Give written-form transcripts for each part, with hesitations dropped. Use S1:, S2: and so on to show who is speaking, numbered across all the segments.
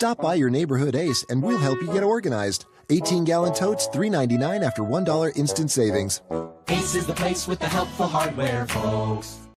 S1: Stop by your neighborhood Ace and we'll help you get organized. 18-gallon totes, $3.99 after $1 instant savings.
S2: Ace is the place with the helpful hardware, folks.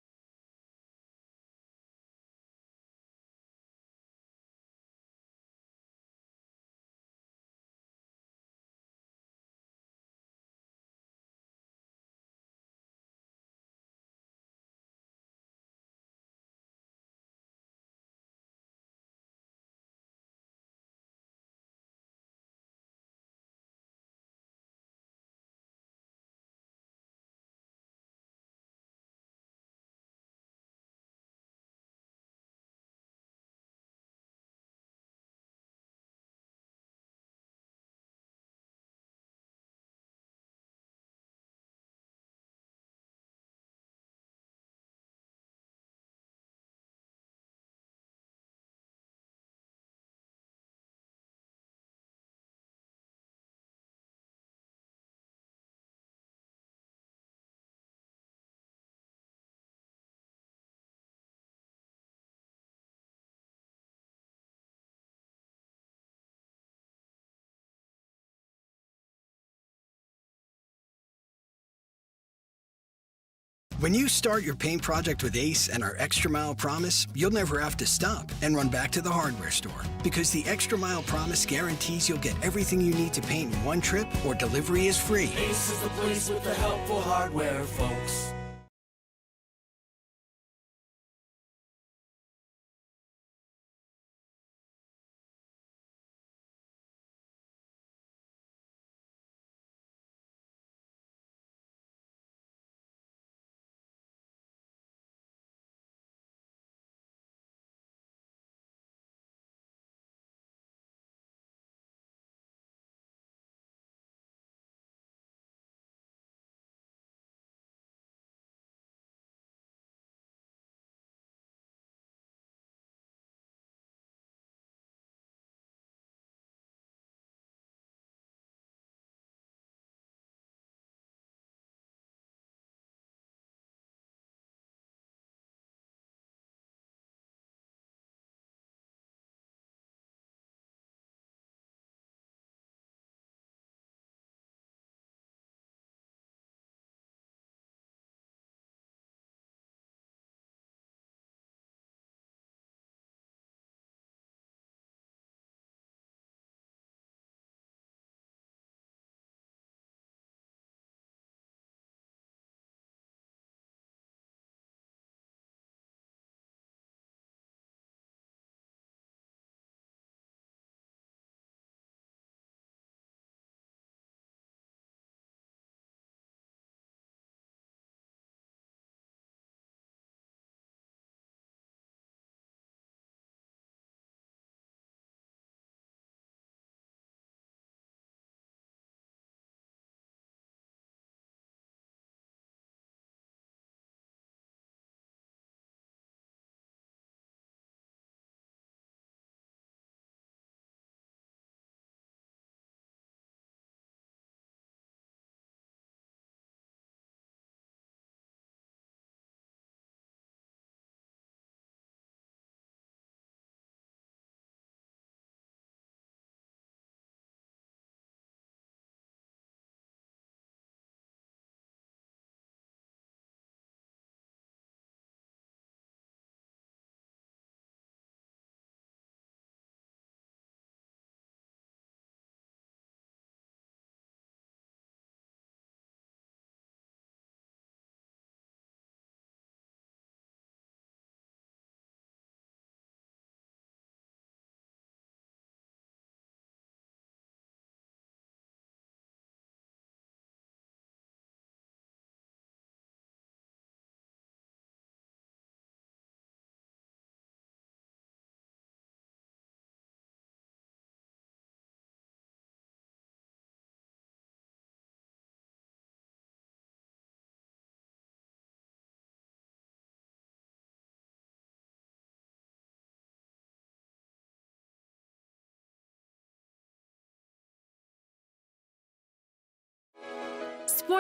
S3: When you start your paint project with Ace and our Extra Mile Promise, you'll never have to stop and run back to the hardware store. Because the Extra Mile Promise guarantees you'll get everything you need to paint in one trip or delivery is free.
S2: Ace is the place with the helpful hardware, folks.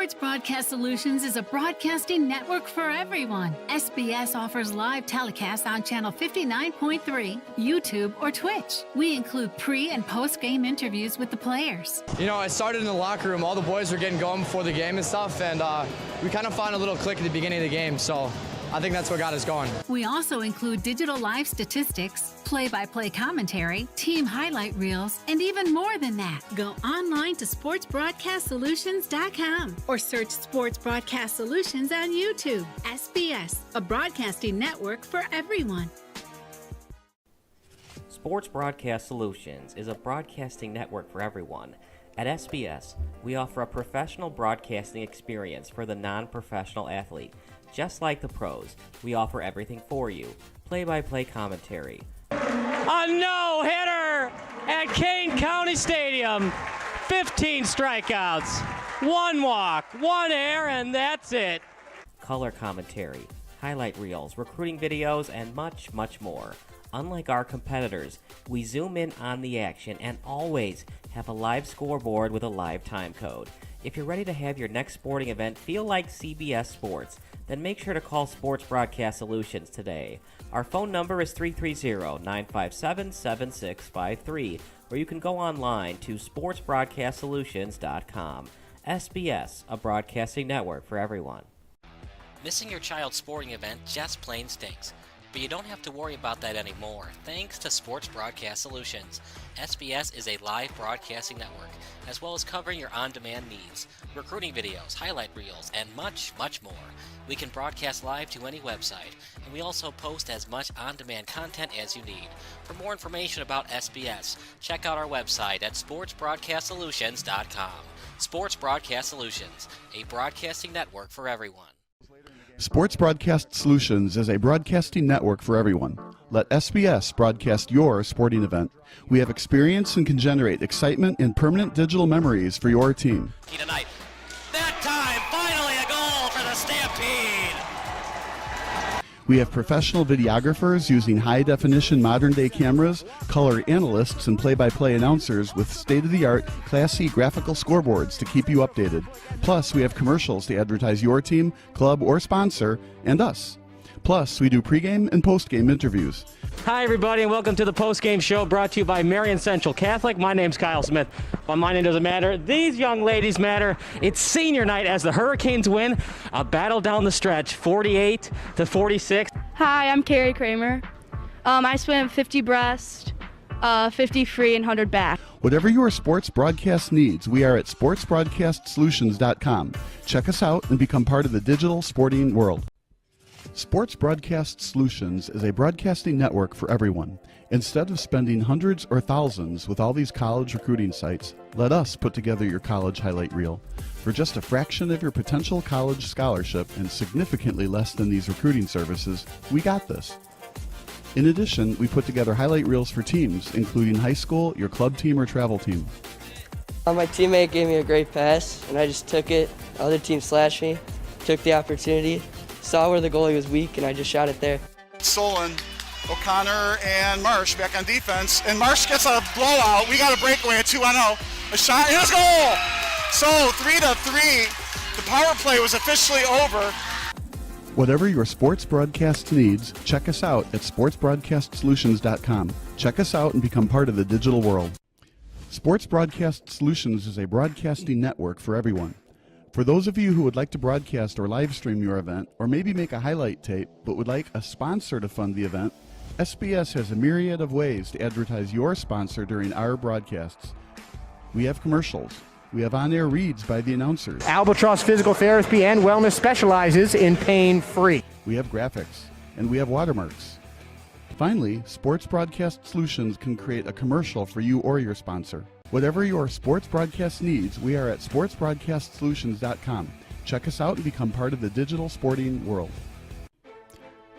S4: Sports Broadcast Solutions is a broadcasting network for everyone. SBS offers live telecasts on Channel 59.3, YouTube, or Twitch. We include pre- and post-game interviews with the players.
S5: You know, I started in the locker room. All the boys were getting going before the game and stuff, and we kind of found a little click at the beginning of the game, so I think that's what got us going.
S4: We also include digital live statistics, play-by-play commentary, team highlight reels, and even more than that. Go online to sportsbroadcastsolutions.com or search Sports Broadcast Solutions on YouTube. SBS, a broadcasting network for everyone.
S6: Sports Broadcast Solutions is a broadcasting network for everyone. At SBS, we offer a professional broadcasting experience for the non-professional athlete. Just like the pros, we offer everything for you. Play-by-play commentary.
S7: A no-hitter at Kane County Stadium. 15 strikeouts, 1 walk, 1 error, and that's it.
S6: Color commentary, highlight reels, recruiting videos, and much, much more. Unlike our competitors, we zoom in on the action and always have a live scoreboard with a live time code. If you're ready to have your next sporting event feel like CBS Sports, then make sure to call Sports Broadcast Solutions today. Our phone number is 330-957-7653, or you can go online to sportsbroadcastsolutions.com. SBS, a broadcasting network for everyone.
S8: Missing your child's sporting event just plain stinks. But you don't have to worry about that anymore, thanks to Sports Broadcast Solutions. SBS is a live broadcasting network, as well as covering your on-demand needs, recruiting videos, highlight reels, and much, much more. We can broadcast live to any website, and we also post as much on-demand content as you need. For more information about SBS, check out our website at sportsbroadcastsolutions.com. Sports Broadcast Solutions, a broadcasting network for everyone.
S9: Sports Broadcast Solutions is a broadcasting network for everyone. Let SBS broadcast your sporting event. We have experience and can generate excitement and permanent digital memories for your team.
S8: Tonight. That time, finally a goal for the Stampede!
S9: We have professional videographers using high-definition modern-day cameras, color analysts, and play-by-play announcers with state-of-the-art, classy graphical scoreboards to keep you updated. Plus, we have commercials to advertise your team, club, or sponsor, and us. Plus, we do pregame and postgame interviews.
S7: Hi, everybody, and welcome to the postgame show brought to you by Marion Central Catholic. My name's Kyle Smith, but my name doesn't matter. These young ladies matter. It's senior night as the Hurricanes win a battle down the stretch, 48-46.
S10: Hi, I'm Carrie Kramer. I swim 50 breast, 50 free, and 100 back.
S9: Whatever your sports broadcast needs, we are at sportsbroadcastsolutions.com. Check us out and become part of the digital sporting world. Sports Broadcast Solutions is a broadcasting network for everyone. Instead of spending hundreds or thousands with all these college recruiting sites, let us put together your college highlight reel. For just a fraction of your potential college scholarship and significantly less than these recruiting services, we got this. In addition, we put together highlight reels for teams, including high school, your club team, or travel team.
S11: My teammate gave me a great pass, and I just took it. The other team slashed me, took the opportunity, saw where the goalie was weak, and I just shot it there.
S12: Solon, O'Connor, and Marsh back on defense. And Marsh gets a blowout. We got a breakaway at 2-0. A shot, and a goal! So 3-3. The power play was officially over.
S9: Whatever your sports broadcast needs, check us out at sportsbroadcastsolutions.com. Check us out and become part of the digital world. Sports Broadcast Solutions is a broadcasting network for everyone. For those of you who would like to broadcast or live stream your event, or maybe make a highlight tape, but would like a sponsor to fund the event, SBS has a myriad of ways to advertise your sponsor during our broadcasts. We have commercials. We have on-air reads by the announcers.
S7: Albatross Physical Therapy and Wellness specializes in pain-free.
S9: We have graphics, and we have watermarks. Finally, Sports Broadcast Solutions can create a commercial for you or your sponsor. Whatever your sports broadcast needs, we are at sportsbroadcastsolutions.com. Check us out and become part of the digital sporting world.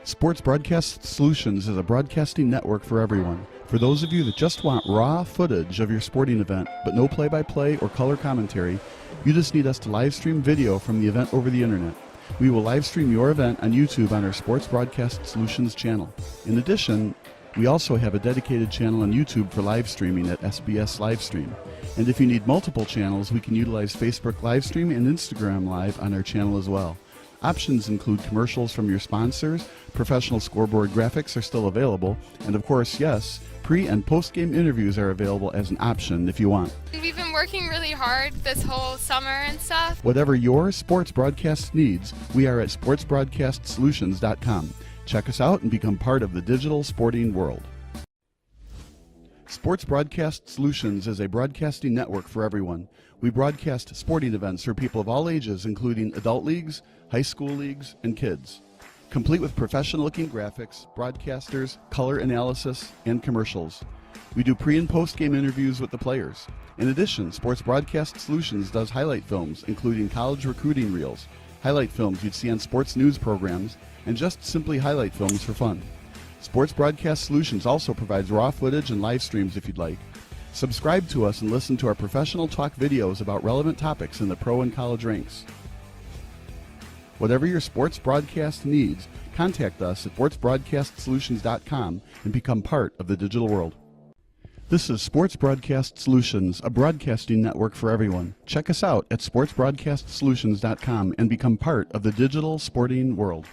S9: Sports Broadcast Solutions is a broadcasting network for everyone. For those of you that just want raw footage of your sporting event, but no play-by-play or color commentary, you just need us to live stream video from the event over the internet. We will live stream your event on YouTube on our Sports Broadcast Solutions channel. In addition, We also have a dedicated channel on YouTube for live streaming at SBS Livestream. And if you need multiple channels, we can utilize Facebook Livestream and Instagram Live on our channel as well. Options include commercials from your sponsors, professional scoreboard graphics are still available, and of course, yes, pre- and post-game interviews are available as an option if you want.
S13: We've been working really hard this whole summer and stuff.
S9: Whatever your sports broadcast needs, we are at sportsbroadcastsolutions.com. Check us out and become part of the digital sporting world. Sports Broadcast Solutions is a broadcasting network for everyone. We broadcast sporting events for people of all ages, including adult leagues, high school leagues, and kids. Complete with professional-looking graphics, broadcasters, color analysis, and commercials. We do pre- and post-game interviews with the players. In addition, Sports Broadcast Solutions does highlight films, including college recruiting reels, highlight films you'd see on sports news programs, and just simply highlight films for fun. Sports Broadcast Solutions also provides raw footage and live streams if you'd like. Subscribe to us and listen to our professional talk videos about relevant topics in the pro and college ranks. Whatever your sports broadcast needs, contact us at sportsbroadcastsolutions.com and become part of the digital world. This is Sports Broadcast Solutions, a broadcasting network for everyone. Check us out at sportsbroadcastsolutions.com and become part of the digital sporting world.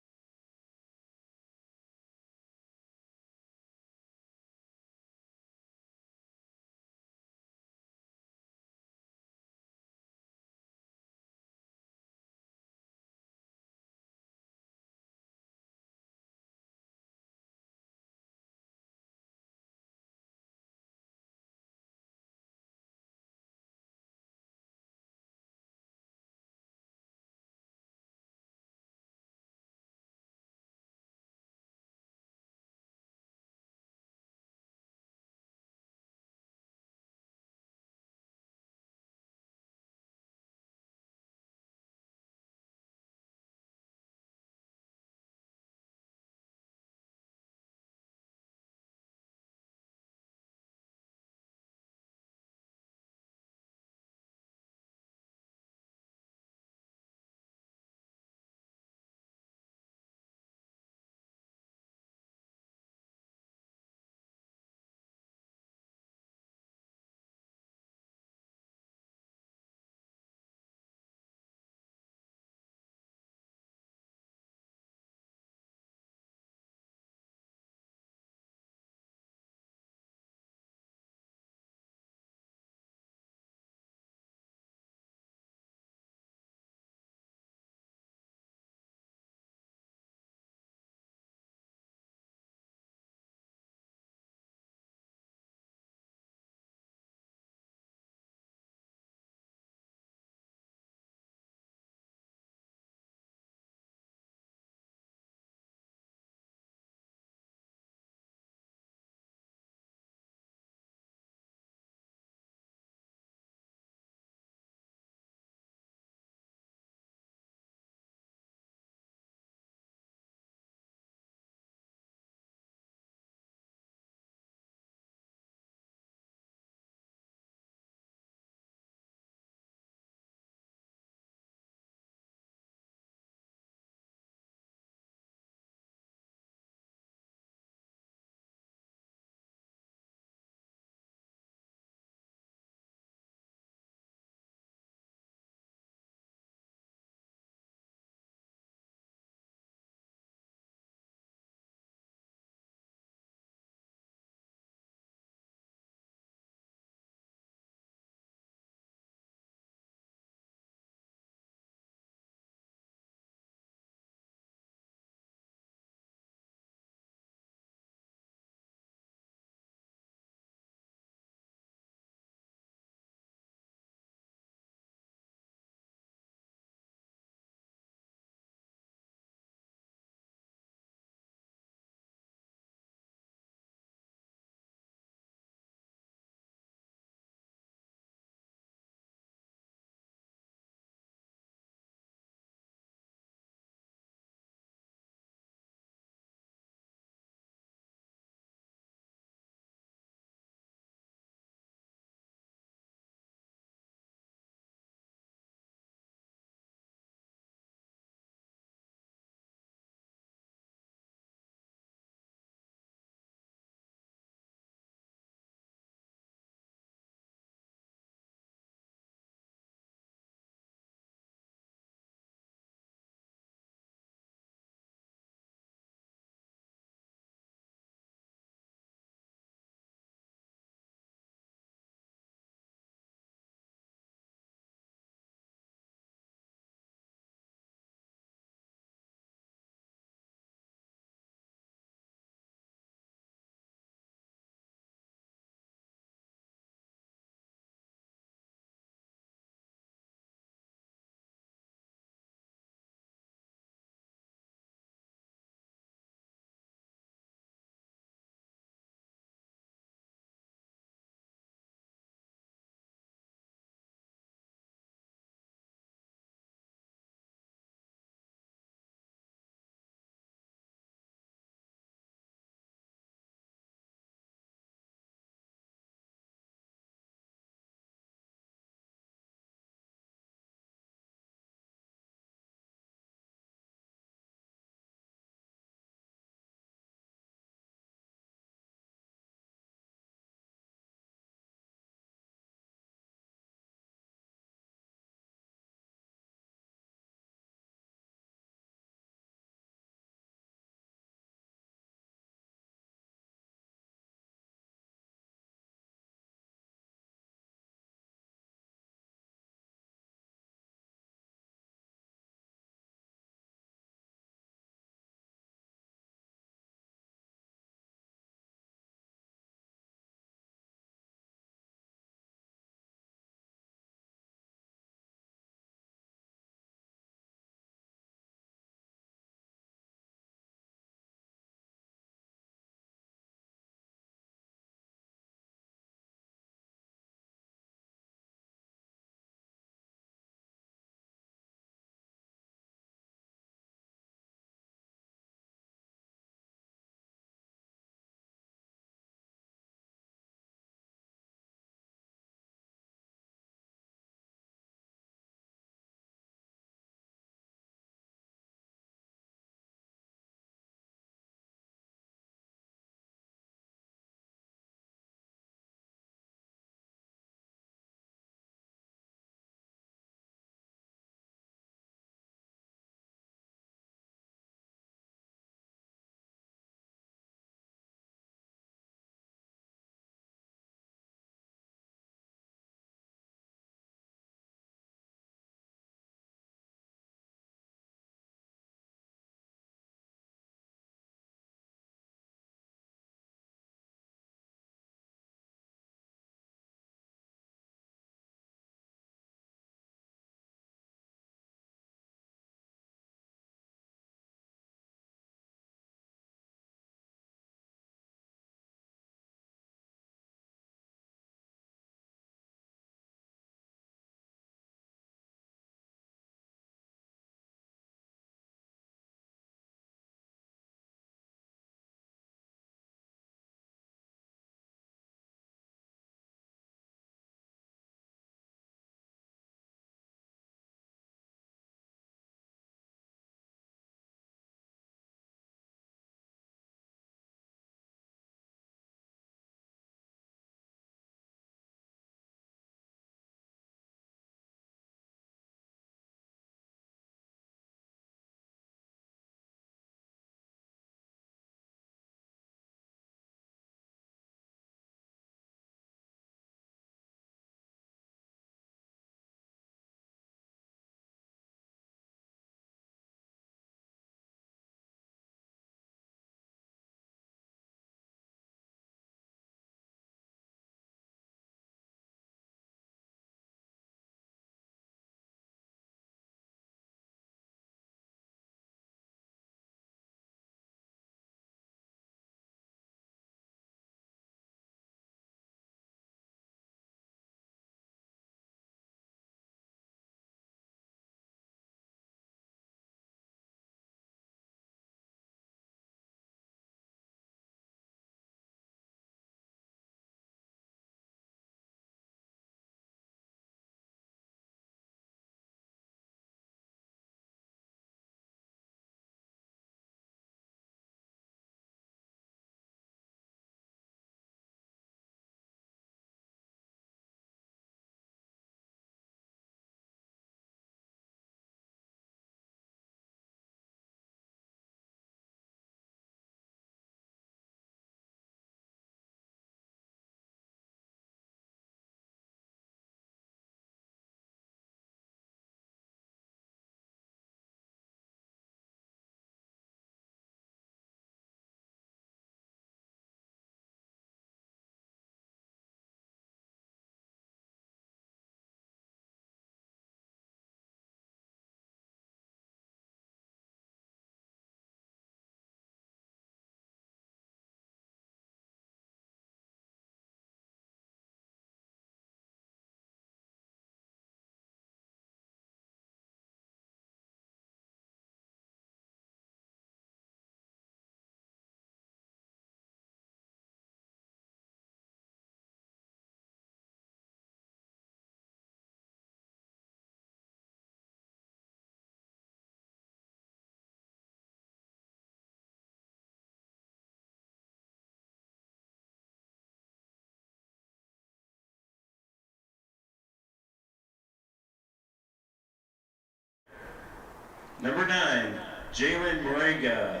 S14: Number 9, Jalen Moringa.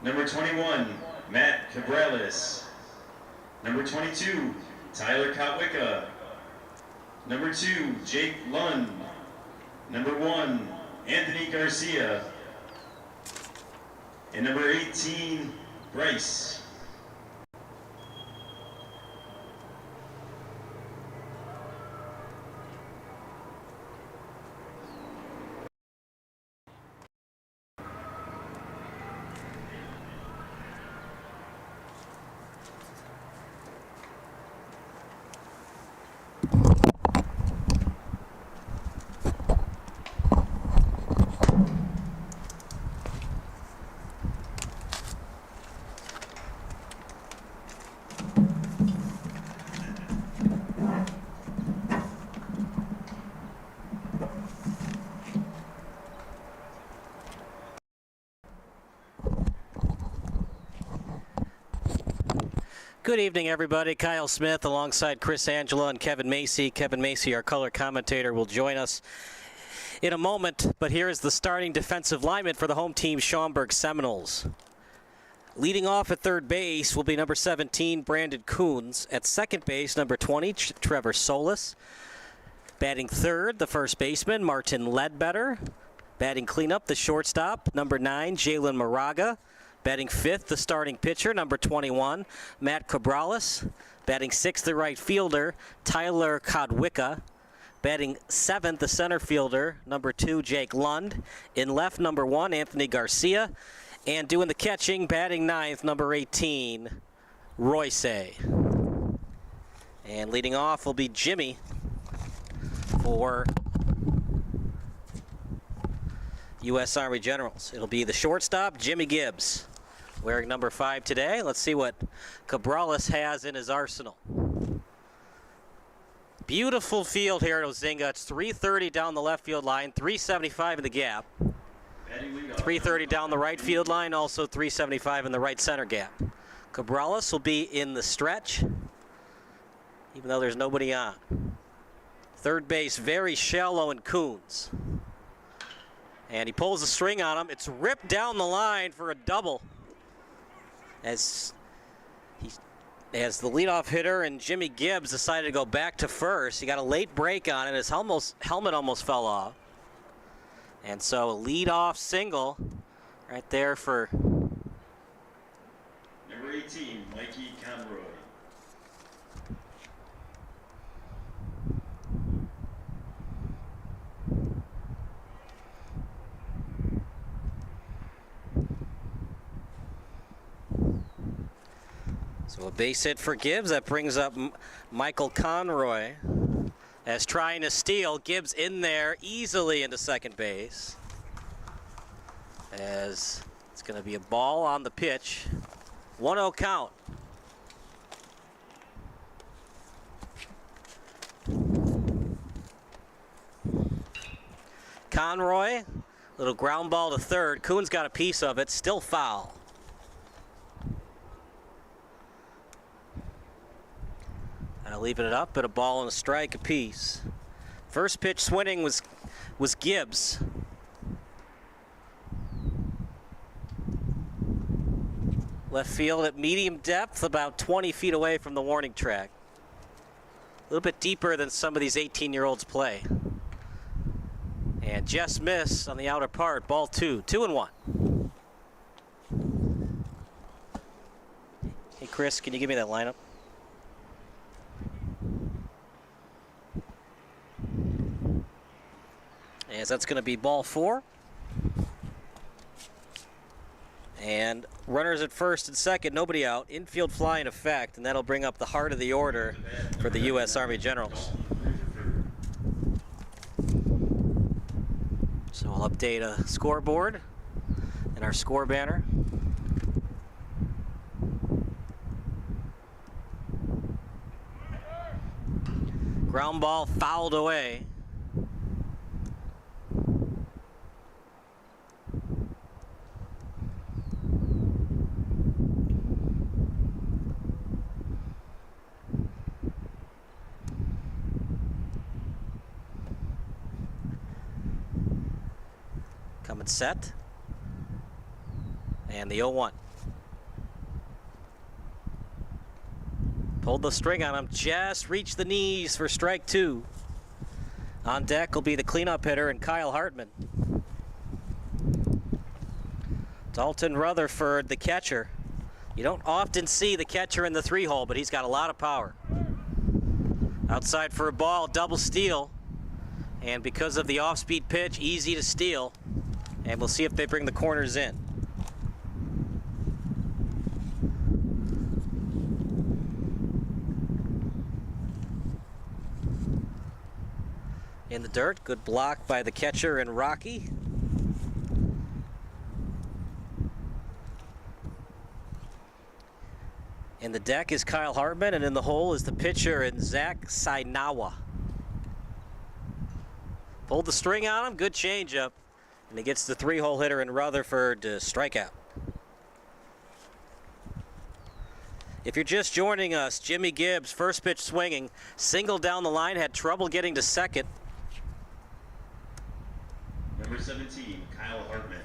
S14: Number 21, Matt Cabrales. Number 22, Tyler Kotwicka. Number 2, Jake Lund. Number 1, Anthony Garcia. And number 18, Bryce.
S15: Good evening, everybody. Kyle Smith alongside Chris Angela and Kevin Macy. Kevin Macy, our color commentator, will join us in a moment, but here is the starting defensive lineman for the home team, Schaumburg Seminoles. Leading off at third base will be number 17, Brandon Coons. At second base, number 20, Trevor Solis. Batting third, the first baseman, Martin Ledbetter. Batting cleanup, the shortstop, number 9, Jalen Moraga. Batting fifth, the starting pitcher, number 21, Matt Cabrales. Batting sixth, the right fielder, Tyler Kotwicka. Batting seventh, the center fielder, number 2, Jake Lund. In left, number 1, Anthony Garcia. And doing the catching, batting ninth, number 18, Royce. And leading off will be Jimmy for U.S. Army Generals. It'll be the shortstop, Jimmy Gibbs, wearing number 5 today. Let's see what Cabrales has in his arsenal. Beautiful field here at Ozinga. It's 330 down the left field line, 375 in the gap. 330 down the right field line, also 375 in the right center gap. Cabrales will be in the stretch, even though there's nobody on. Third base, very shallow in Coons. And he pulls the string on him. It's ripped down the line for a double. As the leadoff hitter and Jimmy Gibbs decided to go back to first. He got a late break on it. His helmet almost fell off. And so a leadoff single right there for
S14: number 18, Mikey Conroy.
S15: So a base hit for Gibbs. That brings up Michael Conroy as trying to steal. Gibbs in there easily into second base. As it's going to be a ball on the pitch. 1-0 count. Conroy, little ground ball to third. Coons got a piece of it, still foul. Leaving it up, but a ball and a strike apiece. First pitch swinging was Gibbs. Left field at medium depth, about 20 feet away from the warning track. A little bit deeper than some of these 18-year-olds play. And just miss on the outer part, ball 2, 2-1. Hey Chris, can you give me that lineup? As that's going to be ball 4. And runners at first and second, nobody out. Infield fly in effect, and that'll bring up the heart of the order for the U.S. Army Generals. So we'll update a scoreboard and our score banner. Ground ball fouled away. Coming set. And the 0-1. Pulled the string on him, just reached the knees for strike 2. On deck will be the cleanup hitter and Kyle Hartman. Dalton Rutherford, the catcher. You don't often see the catcher in the 3-hole, but he's got a lot of power. Outside for a ball, double steal. And because of the off-speed pitch, easy to steal. And we'll see if they bring the corners in. In the dirt, good block by the catcher and Rocky. In the deck is Kyle Hartman, and in the hole is the pitcher and Zach Sainawa. Pulled the string on him, good changeup, and he gets the 3-hole hitter in Rutherford to strike out. If you're just joining us, Jimmy Gibbs, first pitch swinging, single down the line, had trouble getting to second.
S14: Number 17, Kyle Hartman.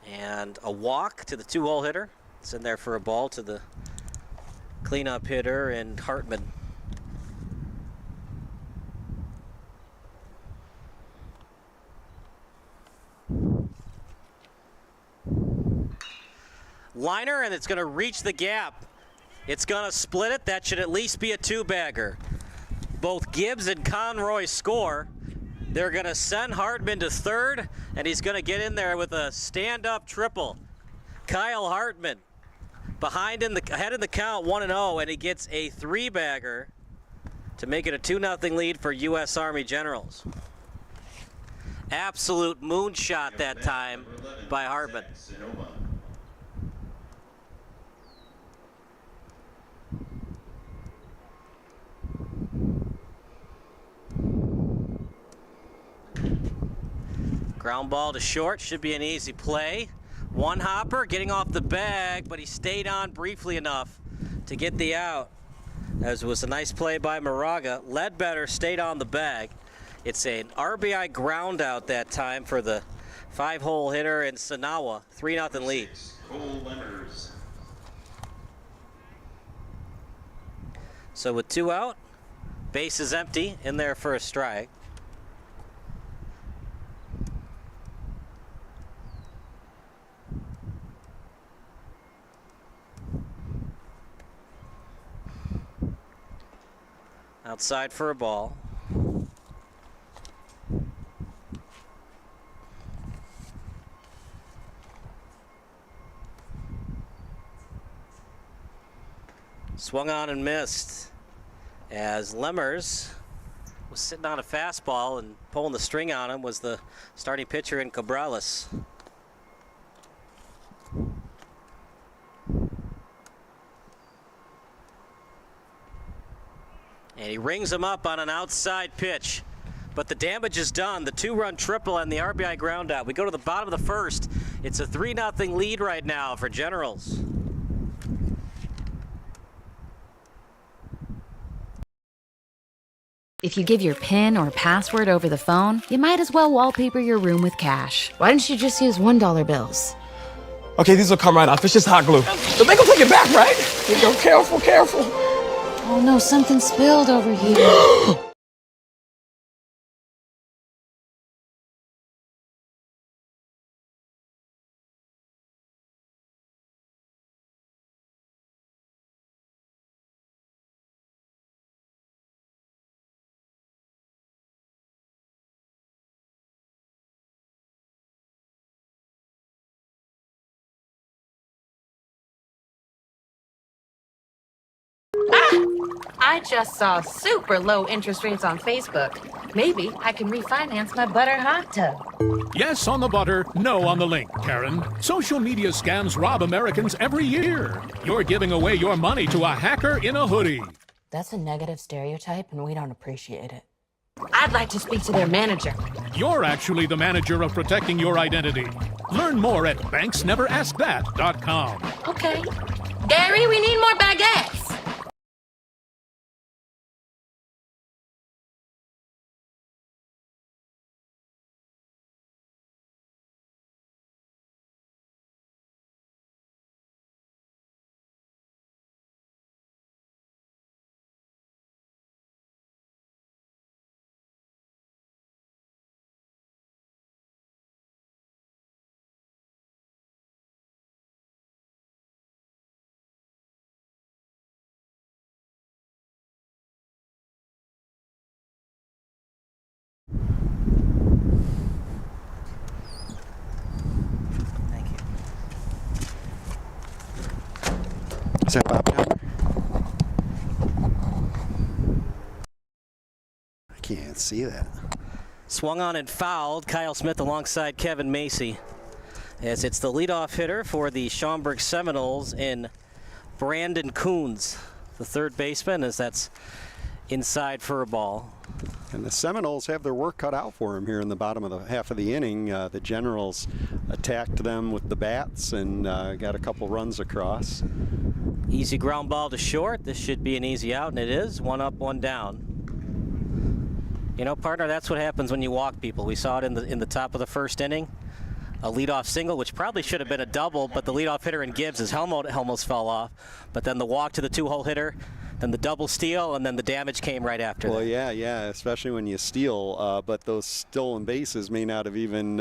S15: And a walk to the 2-hole hitter. It's in there for a ball to the cleanup hitter and Hartman. Liner, and it's going to reach the gap. It's going to split it. That should at least be a 2-bagger. Both Gibbs and Conroy score. They're going to send Hartman to third, and he's going to get in there with a stand-up triple. Kyle Hartman ahead in the count 1-0, and he gets a 3-bagger to make it a 2-0 lead for U.S. Army Generals. Absolute moonshot that time by Hartman. Ground ball to short, should be an easy play. One hopper getting off the bag, but he stayed on briefly enough to get the out. As was a nice play by Moraga. Ledbetter stayed on the bag. It's an RBI ground out that time for the 5-hole hitter in Sanawa. 3-0 lead.
S14: Cole Lemmers.
S15: So with 2 out, base is empty, in there for a strike. Outside for a ball. Swung on and missed as Lemmers was sitting on a fastball, and pulling the string on him was the starting pitcher in Cabrales. And he rings him up on an outside pitch. But the damage is done. The 2-run triple and the RBI ground out. We go to the bottom of the first. It's a 3-0 lead right now for Generals.
S16: If you give your PIN or password over the phone, you might as well wallpaper your room with cash. Why don't you just use $1 bills?
S17: Okay, these will come right off. It's just hot glue. So they gonna take it back, right? Here you go. Careful, careful.
S16: Oh no, something spilled over here. I just saw super low interest rates on Facebook. Maybe I can refinance my butter hot tub.
S18: Yes on the butter, no on the link, Karen. Social media scams rob Americans every year. You're giving away your money to a hacker in a hoodie.
S16: That's a negative stereotype, and we don't appreciate it. I'd like to speak to their manager.
S18: You're actually the manager of protecting your identity. Learn more at banksneveraskthat.com.
S16: Okay. Gary, we need more baguettes.
S19: Is that Bob Downer? I can't see that.
S15: Swung on and fouled. Kyle Smith alongside Kevin Macy, as it's the leadoff hitter for the Schaumburg Seminoles in Brandon Coons, the third baseman, as that's inside for a ball.
S19: And the Seminoles have their work cut out for them here in the bottom of the half of the inning. The Generals attacked them with the bats and got a couple runs across.
S15: Easy ground ball to short. This should be an easy out, and it is. One up, one down. You know, partner, that's what happens when you walk people. We saw it in the top of the first inning. A leadoff single, which probably should have been a double, but the leadoff hitter in Gibbs, his helmet almost fell off. But then the walk to the two-hole hitter, then the double steal, and then the damage came right after
S19: Well,
S15: that.
S19: yeah, especially when you steal. But those stolen bases may not have even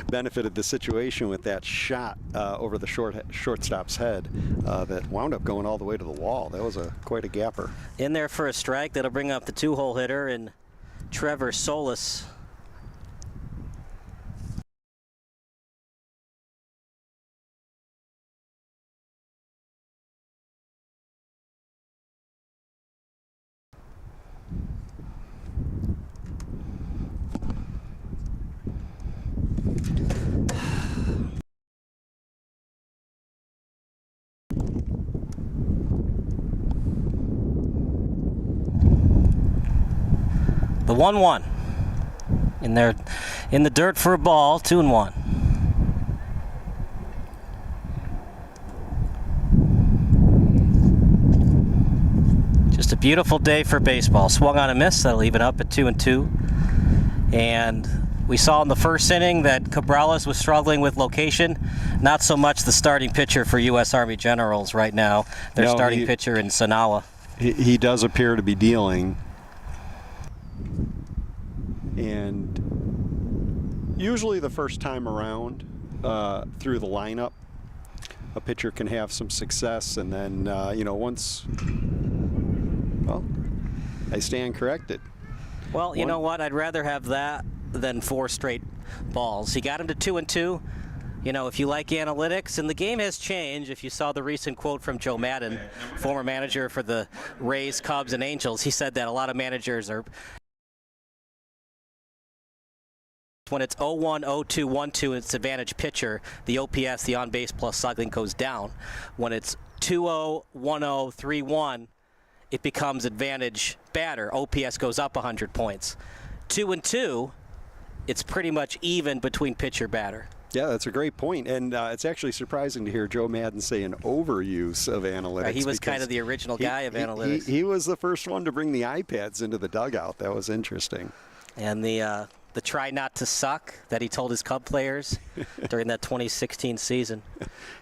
S19: benefited the situation with that shot over the shortstop's head that wound up going all the way to the wall. That was quite a gapper.
S15: In there for a strike. That'll bring up the two-hole hitter and Trevor Solis. The 1-1 in the dirt for a ball. 2-1. Just a beautiful day for baseball. Swung on a miss. That'll leave it up at 2-2. And we saw in the first inning that Cabrales was struggling with location. Not so much the starting pitcher for U.S. Army Generals right now. Their starting pitcher in Sanawa.
S19: He does appear to be dealing. And usually the first time around through the lineup, a pitcher can have some success, and then once, well, I stand corrected.
S15: Well, you know what? I'd rather have that than 4 straight balls. He got him to 2-2. You know, if you like analytics, and the game has changed. If you saw the recent quote from Joe Madden, former manager for the Rays, Cubs, and Angels, he said that a lot of managers are. When it's 0-1, 0-2, 1-2, it's advantage pitcher. The OPS, the on-base plus slugging, goes down. When it's 2-0, 1-0, 3-1, it becomes advantage batter. OPS goes up 100 points. 2-2, it's pretty much even between pitcher batter.
S19: Yeah, that's a great point, and it's actually surprising to hear Joe Madden say an overuse of analytics.
S15: He was kind of the original guy of analytics.
S19: He was the first one to bring the iPads into the dugout. That was interesting.
S15: And the try not to suck that he told his Cub players during that 2016 season.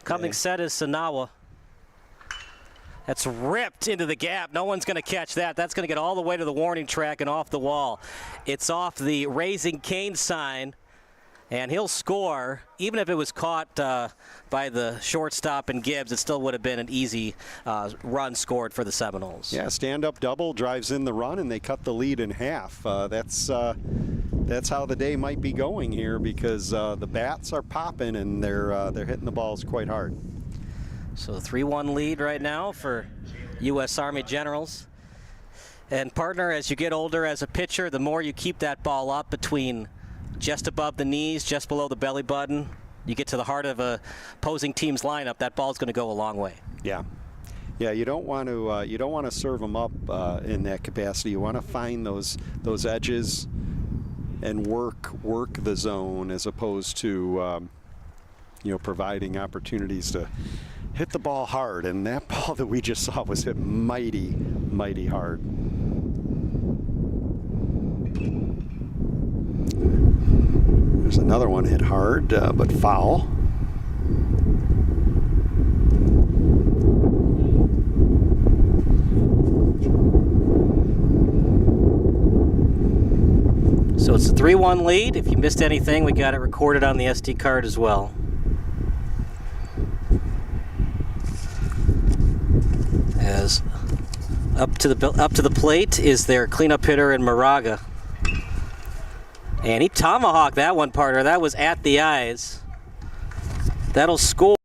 S15: Coming set is Sanawa. That's ripped into the gap. No one's going to catch that. That's going to get all the way to the warning track and off the wall. It's off the Raising Cane sign, and he'll score. Even if it was caught by the shortstop and Gibbs, it still would have been an easy run scored for the Seminoles.
S19: Yeah, stand-up double drives in the run, and they cut the lead in half. That's how the day might be going here, because the bats are popping and they're hitting the balls quite hard.
S15: So 3-1 lead right now for U.S. Army Generals. And partner, as you get older as a pitcher, the more you keep that ball up between just above the knees, just below the belly button, you get to the heart of a opposing team's lineup, that ball's going to go a long way.
S19: Yeah. Yeah, you don't want to serve them up in that capacity. You want to find those edges and work the zone, as opposed to providing opportunities to hit the ball hard. And that ball that we just saw was hit mighty, mighty hard. There's another one hit hard, but foul.
S15: So it's a 3-1 lead. If you missed anything, we got it recorded on the SD card as well. As up to the plate is their cleanup hitter in Moraga. And he tomahawked that one, partner. That was at the eyes. That'll score.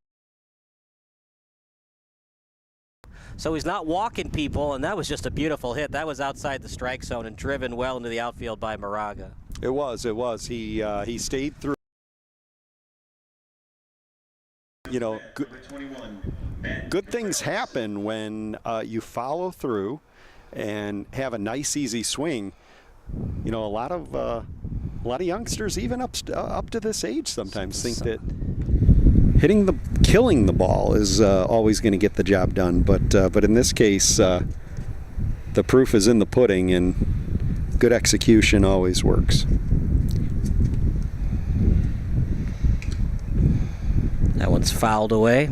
S15: So he's not walking people, and that was just a beautiful hit. That was outside the strike zone and driven well into the outfield by Moraga.
S19: It was. He stayed through. You know, good things happen when you follow through and have a nice, easy swing. You know, a lot of youngsters, even up to this age, sometimes think that killing the ball is always going to get the job done. But in this case, the proof is in the pudding, and good execution always works.
S15: That one's fouled away.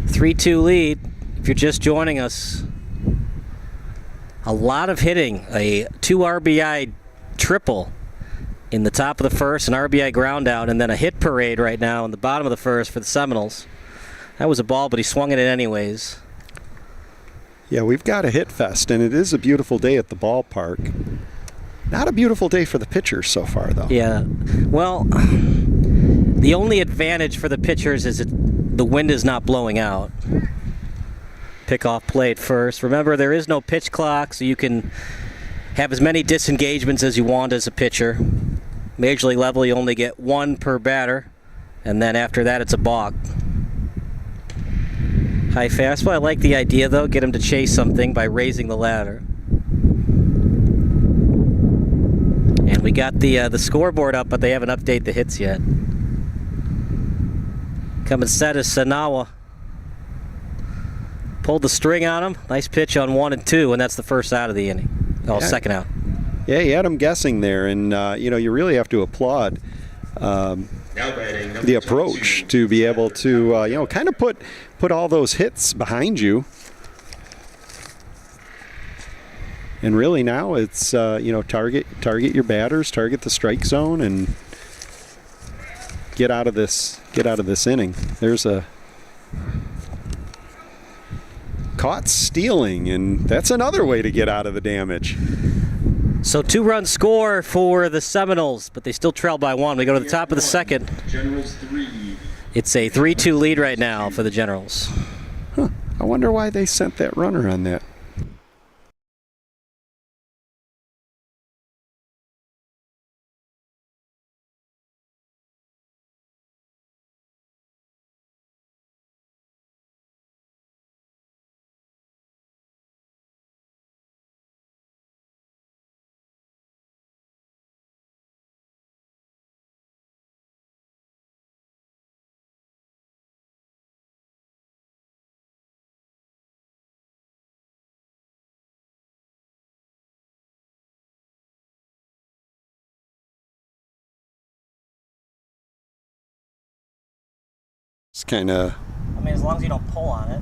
S15: 3-2 lead. If you're just joining us, a lot of hitting. A 2 RBI triple in the top of the first, an RBI ground out, and then a hit parade right now in the bottom of the first for the Seminoles. That was a ball, but he swung at it anyways.
S19: Yeah, we've got a hit fest, and it is a beautiful day at the ballpark. Not a beautiful day for the pitchers so far, though.
S15: Yeah. Well, the only advantage for the pitchers is the wind is not blowing out. Pickoff play at first. Remember, there is no pitch clock, so you can have as many disengagements as you want as a pitcher. Major league level, you only get 1 per batter, and then after that, it's a balk. High fastball. I like the idea, though. Get him to chase something by raising the ladder. And we got the scoreboard up, but they haven't updated the hits yet. Coming set is Sanawa. Pulled the string on him. Nice pitch on 1 and 2, and that's the first out of the inning. Oh, yeah. Second out.
S19: Yeah, you had him guessing there, and you really have to applaud the approach to be able to kind of put all those hits behind you. And really now it's target your batters, target the strike zone, and get out of this inning. There's a caught stealing, and that's another way to get out of the damage.
S15: So 2-run score for the Seminoles, but they still trail by 1. We go to the top of the second.
S14: Generals 3.
S15: It's a 3-2 lead right now for the Generals.
S19: Huh. I wonder why they sent that runner on that. It's kind of...
S15: I mean, as long as you don't pull on it.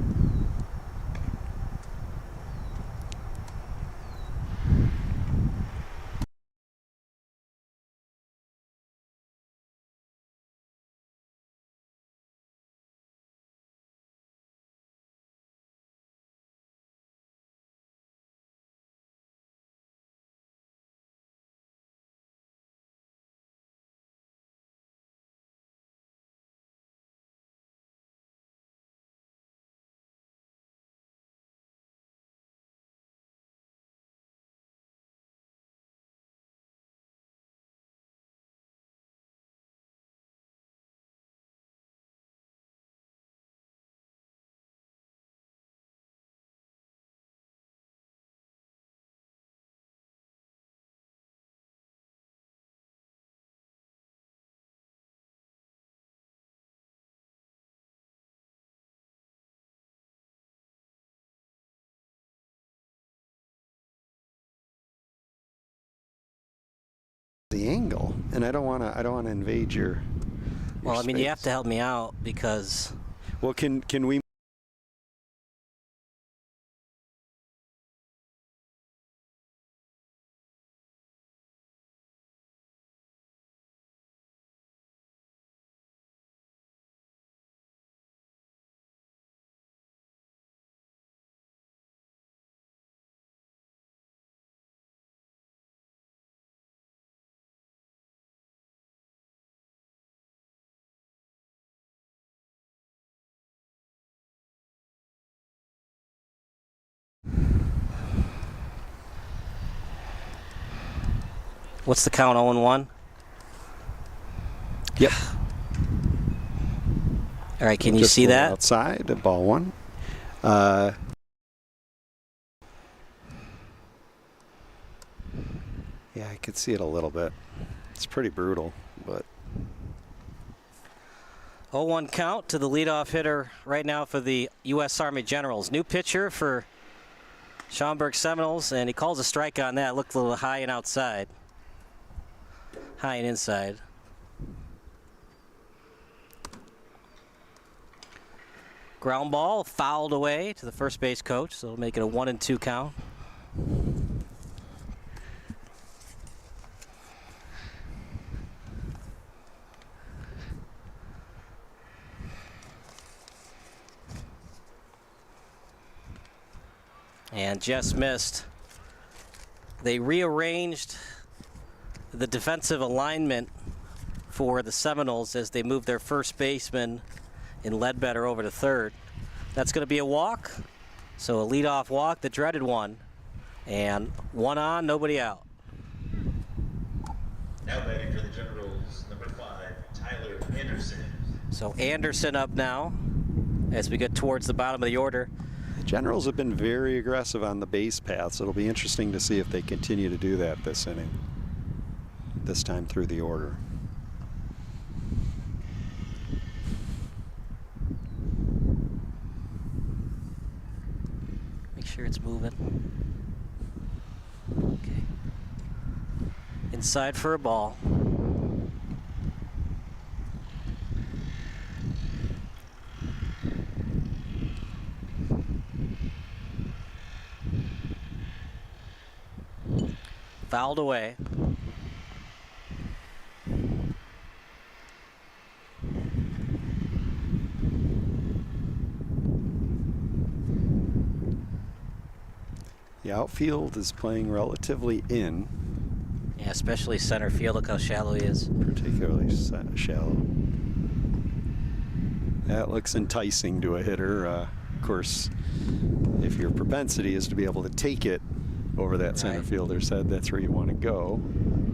S19: the angle, and I don't want to invade your
S15: well, I mean,
S19: space.
S15: you have to help me out because...
S19: Well, can we...
S15: What's the count, 0-1?
S19: Yep.
S15: All right, can you see that?
S19: Outside, ball one. Yeah, I could see it a little bit. It's pretty brutal, but
S15: 0-1 count to the leadoff hitter right now for the U.S. Army Generals. New pitcher for Schaumburg Seminoles, and he calls a strike on that. Looked a little high and outside. High and inside. Ground ball fouled away to the first base coach, so it'll make it a 1-2 count. And just missed. They rearranged the defensive alignment for the Seminoles as they moved their first baseman in Ledbetter over to third. That's going to be a walk. So a leadoff walk, the dreaded one. And one on, nobody out.
S14: Now batting for the Generals, number 5, Tyler Anderson.
S15: So Anderson up now as we get towards the bottom of the order.
S19: the Generals have been very aggressive on the base paths. It'll be interesting to see if they continue to do that this inning, this time through the order.
S15: Make sure it's moving. Okay. Inside for a ball. Fouled away.
S19: The outfield is playing relatively in.
S15: Yeah, especially center field. Look how shallow he is.
S19: Particularly shallow. That looks enticing to a hitter. Of course, if your propensity is to be able to take it over that center fielder's head, that's where you want to go.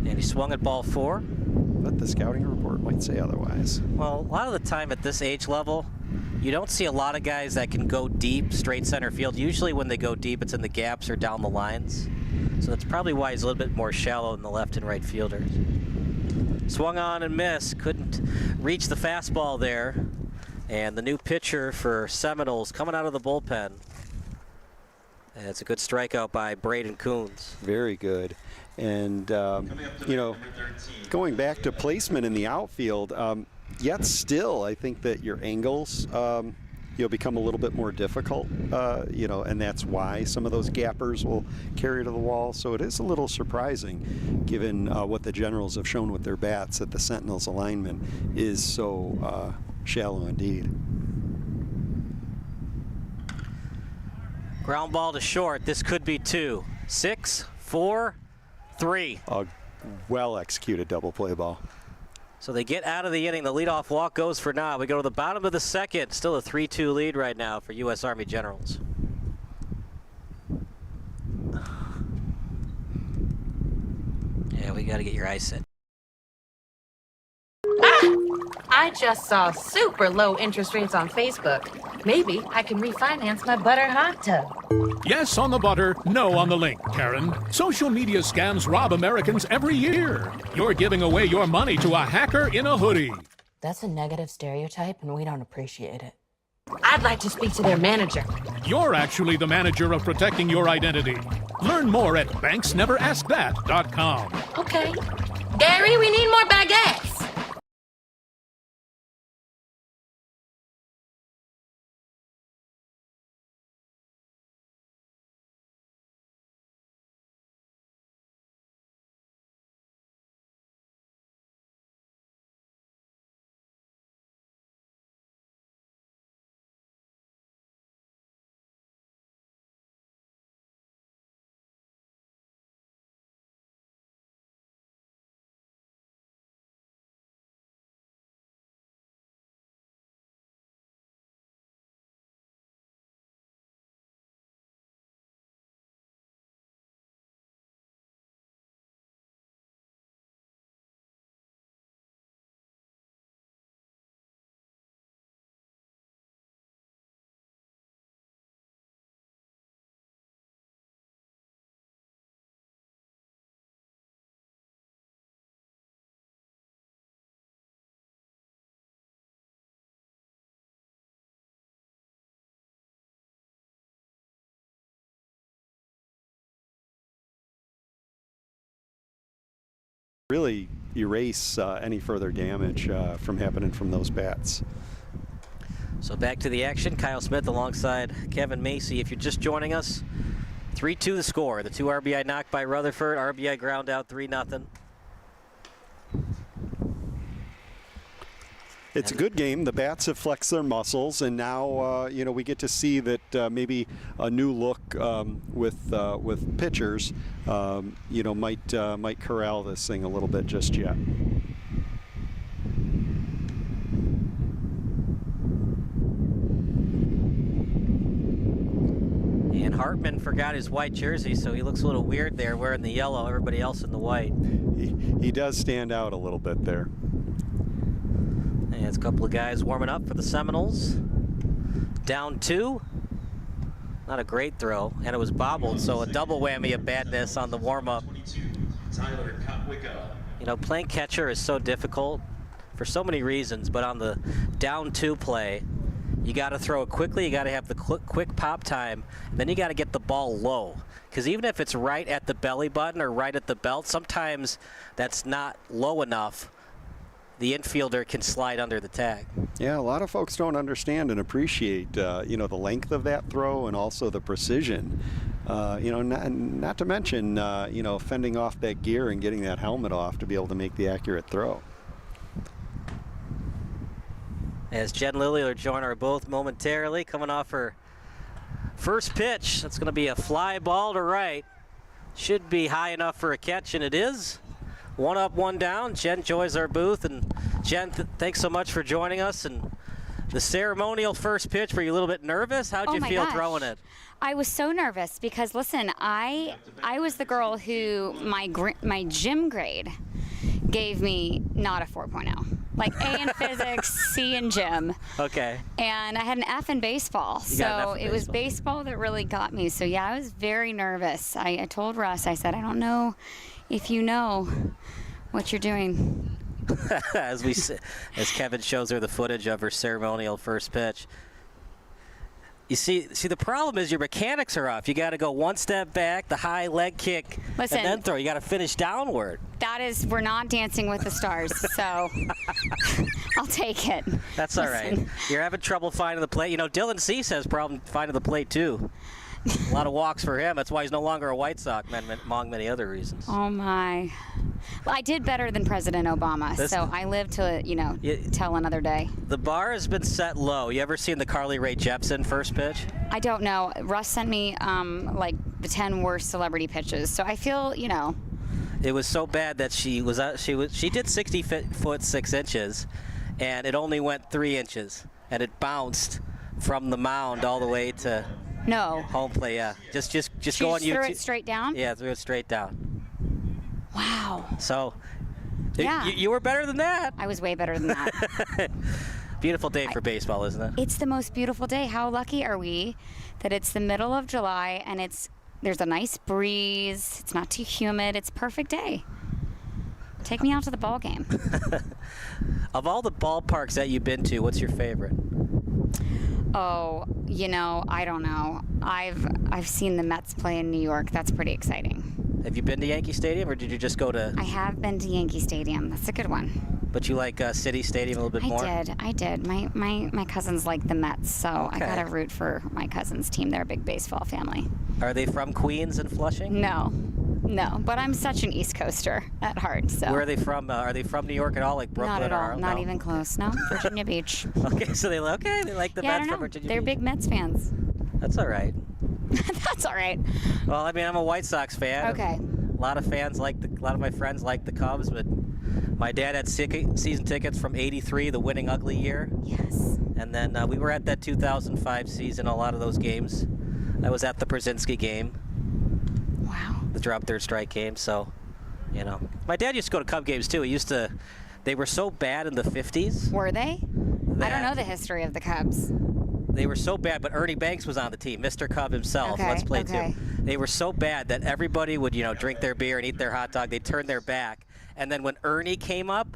S15: And he swung at ball 4.
S19: But the scouting report might say otherwise.
S15: Well, a lot of the time at this age level, you don't see a lot of guys that can go deep, straight center field. Usually when they go deep, it's in the gaps or down the lines. So that's probably why he's a little bit more shallow than the left and right fielders. Swung on and missed. Couldn't reach the fastball there. And the new pitcher for Seminoles coming out of the bullpen. And it's a good strikeout by Braden Coons.
S19: Very good. And, you know, going back to placement in the outfield, yet still, I think that your angles, become a little bit more difficult, and that's why some of those gappers will carry to the wall. So it is a little surprising, given what the Generals have shown with their bats, that the Sentinels alignment is so shallow indeed.
S15: Ground ball to short. This could be 2. 6, 4, 3.
S19: A well-executed double play ball.
S15: So they get out of the inning. The leadoff walk goes for now. We go to the bottom of the second. Still a 3-2 lead right now for U.S. Army Generals. Yeah, we got to get your eyes set.
S16: I just saw super low interest rates on Facebook. Maybe I can refinance my butter hot tub.
S18: Yes on the butter, no on the link, Karen. Social media scams rob Americans every year. You're giving away your money to a hacker in a hoodie.
S16: That's a negative stereotype, and we don't appreciate it. I'd like to speak to their manager.
S18: You're actually the manager of protecting your identity. Learn more at banksneveraskthat.com.
S16: Okay. Gary, we need more baguettes.
S19: really erase any further damage from happening from those bats.
S15: So back to the action. Kyle Smith alongside Kevin Macy. If you're just joining us, 3-2 the score. The 2 RBI knock by Rutherford, RBI ground out, 3-0.
S19: It's a good game. The bats have flexed their muscles, and now we get to see that maybe a new look with pitchers, might corral this thing a little bit just yet.
S15: And Hartman forgot his white jersey, so he looks a little weird there wearing the yellow, everybody else in the white.
S19: He does stand out a little bit there.
S15: And it's a couple of guys warming up for the Seminoles. Down 2. Not a great throw, and it was bobbled, so a double whammy of badness on the warm-up. You know, playing catcher is so difficult for so many reasons, but on the down 2 play, you got to throw it quickly, you got to have the quick pop time, then you got to get the ball low. Because even if it's right at the belly button or right at the belt, sometimes that's not low enough. The infielder can slide under the tag.
S19: Yeah, a lot of folks don't understand and appreciate, the length of that throw and also the precision. Not to mention, fending off that gear and getting that helmet off to be able to make the accurate throw.
S15: As Jen Lilly will join our booth momentarily, coming off her first pitch. That's going to be a fly ball to right. Should be high enough for a catch, and it is. 1 up, 1 down. Jen joins our booth, and Jen, thanks so much for joining us. And the ceremonial first pitch, were you a little bit nervous? How'd you feel throwing it?
S20: I was so nervous because, listen, I was the girl who my gym grade gave me not a 4.0. Like A in physics, C in gym.
S15: Okay.
S20: And I had an F in baseball. So it was baseball that really got me. So yeah, I was very nervous. I told Russ, I said, I don't know if you know what you're doing.
S15: as Kevin shows her the footage of her ceremonial first pitch. You see, the problem is your mechanics are off. You got to go 1 step back, the high leg kick, and then throw. You got to finish downward.
S20: We're not Dancing with the Stars, so I'll take it.
S15: That's all right. You're having trouble finding the plate. You know, Dylan Cease has problem finding the plate, too. A lot of walks for him. That's why he's no longer a White Sox, among many other reasons.
S20: Oh, my. Well, I did better than President Obama, so I live to, tell another day.
S15: The bar has been set low. You ever seen the Carly Rae Jepsen first pitch?
S20: I don't know. Russ sent me, the 10 worst celebrity pitches, so I feel,
S15: It was so bad that she did 60 foot 6 inches, and it only went 3 inches, and it bounced from the mound all the way to home plate. Yeah, just go on YouTube.
S20: Threw it straight down.
S15: Yeah, threw it straight down.
S20: Wow.
S15: So, you were better than that.
S20: I was way better than that.
S15: Beautiful day for baseball, isn't it?
S20: It's the most beautiful day. How lucky are we that it's the middle of July and there's a nice breeze. It's not too humid. It's a perfect day. Take me out to the ball game.
S15: Of all the ballparks that you've been to, what's your favorite?
S20: Oh, I don't know. I've seen the Mets play in New York. That's pretty exciting.
S15: Have you been to Yankee Stadium, or did you just go to...
S20: I have been to Yankee Stadium. That's a good one.
S15: But you like City Stadium a little bit more?
S20: I did. My cousins like the Mets, so I got to root for my cousin's team. They're a big baseball family.
S15: Are they from Queens and Flushing?
S20: No, but I'm such an East Coaster at heart. So.
S15: Where are they from? Are they from New York at all, like Brooklyn?
S20: Not at all. Not even close. No, Virginia Beach.
S15: Okay, so they like the Mets from Virginia Beach.
S20: They're big Mets fans.
S15: That's all right.
S20: That's all right.
S15: Well, I mean, I'm a White Sox fan.
S20: Okay.
S15: A lot of my friends like the Cubs, but my dad had season tickets from '83, the winning ugly year.
S20: Yes.
S15: And then we were at that 2005 season, a lot of those games. I was at the Brzezinski game.
S20: Wow.
S15: The drop third strike game, so, My dad used to go to Cub games, too. They were so bad in the 50s.
S20: Were they? I don't know the history of the Cubs.
S15: They were so bad, but Ernie Banks was on the team, Mr. Cub himself. Let's play too. They were so bad that everybody would, drink their beer and eat their hot dog. They'd turn their back. And then when Ernie came up,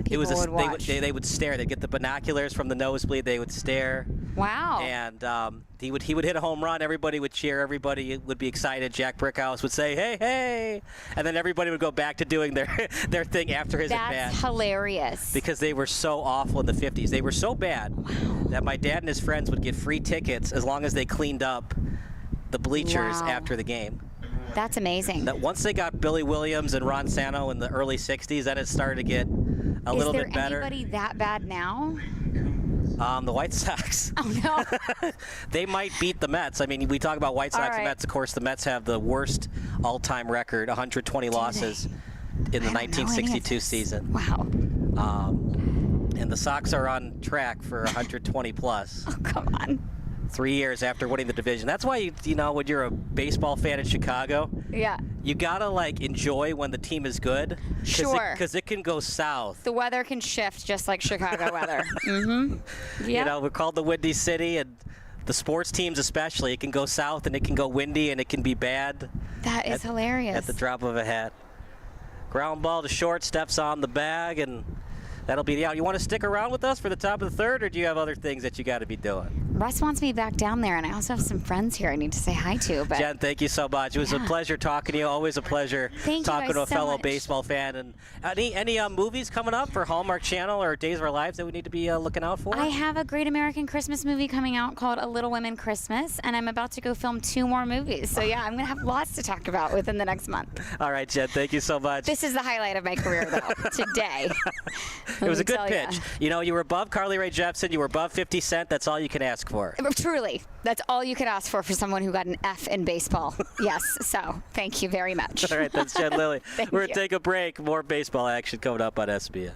S20: People would watch.
S15: They would stare. They'd get the binoculars from the nosebleed. They would stare.
S20: Wow.
S15: And he would hit a home run. Everybody would cheer. Everybody would be excited. Jack Brickhouse would say, "Hey, hey!" And then everybody would go back to doing their thing after his at bat.
S20: That's hilarious.
S15: Because they were so awful in the 50s. They were so bad that my dad and his friends would get free tickets as long as they cleaned up the bleachers after the game.
S20: That's amazing.
S15: That once they got Billy Williams and Ron Santo in the early 60s, then it started to get a little bit better.
S20: Is there anybody that bad now?
S15: The White Sox.
S20: Oh, no.
S15: They might beat the Mets. I mean, we talk about White Sox and Mets. Of course, the Mets have the worst all-time record, 120 losses in the 1962 season.
S20: Wow.
S15: And the Sox are on track for 120 plus.
S20: Oh, come on.
S15: 3 years after winning the division. That's why, you know, when you're a baseball fan in Chicago, you gotta like enjoy when the team is good.
S20: Sure.
S15: Because it can go south.
S20: The weather can shift just like Chicago weather. Mm-hmm.
S15: You know, we're called the Windy City, and the sports teams especially, it can go south and it can go windy and it can be bad.
S20: That is hilarious.
S15: At the drop of a hat. Ground ball to short, steps on the bag, and that'll be the out. You want to stick around with us for the top of the third, or do you have other things that you got to be doing?
S20: Russ wants me back down there, and I also have some friends here I need to say hi to. But
S15: Jen, thank you so much. It was a pleasure talking to you. Always a pleasure talking to a fellow baseball fan. And any movies coming up for Hallmark Channel or Days of Our Lives that we need to be looking out for?
S20: I have a great American Christmas movie coming out called A Little Women Christmas, and I'm about to go film 2 more movies. So yeah, I'm going to have lots to talk about within the next month.
S15: All right, Jen, thank you so much.
S20: This is the highlight of my career, though, today.
S15: It was a good pitch. You know, you were above Carly Rae Jepsen. You were above 50 Cent. That's all you can ask for.
S20: Truly. That's all you could ask for someone who got an F in baseball. Yes. So thank you very much.
S15: All right. That's Jen Lilly.
S20: Thank
S15: We're
S20: you.
S15: going to take a break. More baseball action coming up on SBS.